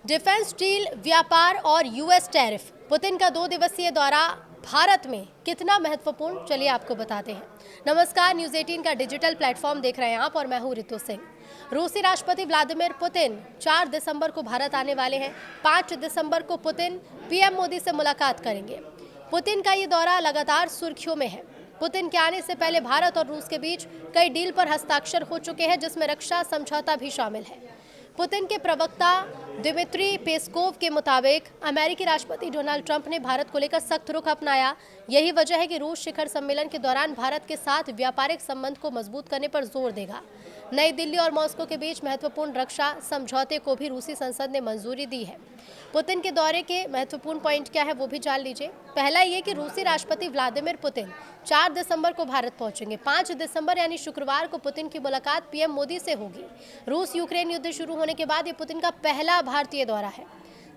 Defence deal, व्यापार और US tariff. Putin का 2 दिवसीय दौरा भारत में कितना महत्वपूर्ण, चलिए आपको बताते हैं। नमस्कार, न्यूज़ 18 का डिजिटल प्लेटफॉर्म देख रहे हैं आप और मैं हूं रितु सिंह। रूसी राष्ट्रपति व्लादिमीर पुतिन 4 दिसंबर को भारत आने वाले हैं। 5 दिसंबर को पुतिन पीएम मोदी से मुलाकात करेंगे। पुतिन का ये दौरा लगातार सुर्खियों में है। पुतिन के आने से पहले भारत और रूस के बीच कई डील पर हस्ताक्षर हो चुके हैं, जिसमें रक्षा समझौता भी शामिल है। पुतिन के प्रवक्ता दिमित्री पेस्कोव के मुताबिक अमेरिकी राष्ट्रपति डोनाल्ड ट्रंप ने भारत को लेकर सख्त रुख अपनाया। यही वजह है कि रूस शिखर सम्मेलन के दौरान भारत के साथ व्यापारिक संबंध को मजबूत करने पर जोर देगा। नई दिल्ली और मॉस्को के बीच महत्वपूर्ण रक्षा समझौते को भी रूसी संसद ने मंजूरी दी है। पुतिन के दौरे के महत्वपूर्ण पॉइंट क्या है वो भी जान लीजिए। पहला ये कि रूसी राष्ट्रपति व्लादिमीर पुतिन 4 दिसंबर को भारत पहुंचेंगे। 5 दिसंबर यानी शुक्रवार को पुतिन की मुलाकात पीएम मोदी से होगी। रूस यूक्रेन युद्ध शुरू होने के बाद ये पुतिन का पहला भारतीय दौरा है।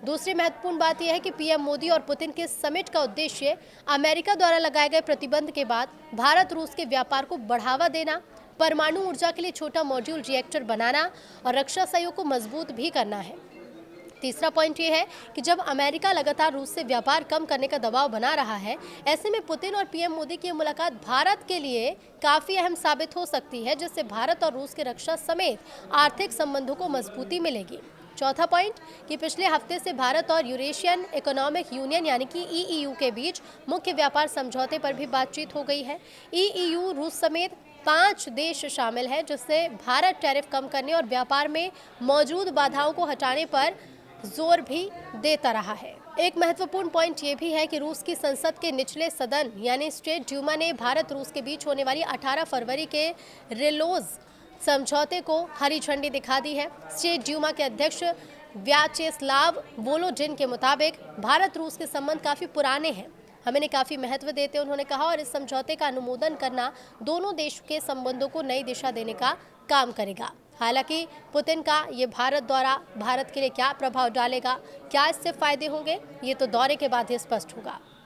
दूसरी महत्वपूर्ण बात यह है कि पीएम मोदी और पुतिन के समिट का उद्देश्य अमेरिका द्वारा लगाए गए प्रतिबंध के बाद भारत रूस के व्यापार को बढ़ावा देना, परमाणु ऊर्जा के लिए छोटा मॉड्यूल रिएक्टर बनाना और रक्षा सहयोग को मजबूत भी करना है। तीसरा पॉइंट ये है कि जब अमेरिका लगातार रूस से व्यापार कम करने का दबाव बना रहा है, ऐसे में पुतिन और पीएम मोदी की मुलाकात भारत के लिए काफ़ी अहम साबित हो सकती है, जिससे भारत और रूस के रक्षा समेत आर्थिक संबंधों को मजबूती मिलेगी। चौथा पॉइंट कि पिछले हफ्ते से भारत और यूरेशियन इकोनॉमिक यूनियन यानी कि ईईयू के बीच मुख्य व्यापार समझौते पर भी बातचीत हो गई है। ईईयू रूस समेत 5 देश शामिल है, जिससे भारत टैरिफ कम करने और व्यापार में मौजूद बाधाओं को हटाने पर जोर भी देता रहा है। एक महत्वपूर्ण पॉइंट ये भी है कि रूस की संसद के निचले सदन यानी स्टेट ड्यूमा ने भारत रूस के बीच होने वाली 18 फरवरी के रिलोज समझौते को हरी झंडी दिखा दी है। स्टेट ड्यूमा के अध्यक्ष व्याचेस्लाव वोलोडिन के मुताबिक भारत रूस के संबंध काफ़ी पुराने हैं, हम इन्हें काफ़ी महत्व देते हैं, उन्होंने कहा, और इस समझौते का अनुमोदन करना दोनों देशों के संबंधों को नई दिशा देने का काम करेगा। हालांकि पुतिन का ये भारत दौरा भारत के लिए क्या प्रभाव डालेगा, क्या इससे फायदे होंगे, ये तो दौरे के बाद ही स्पष्ट होगा।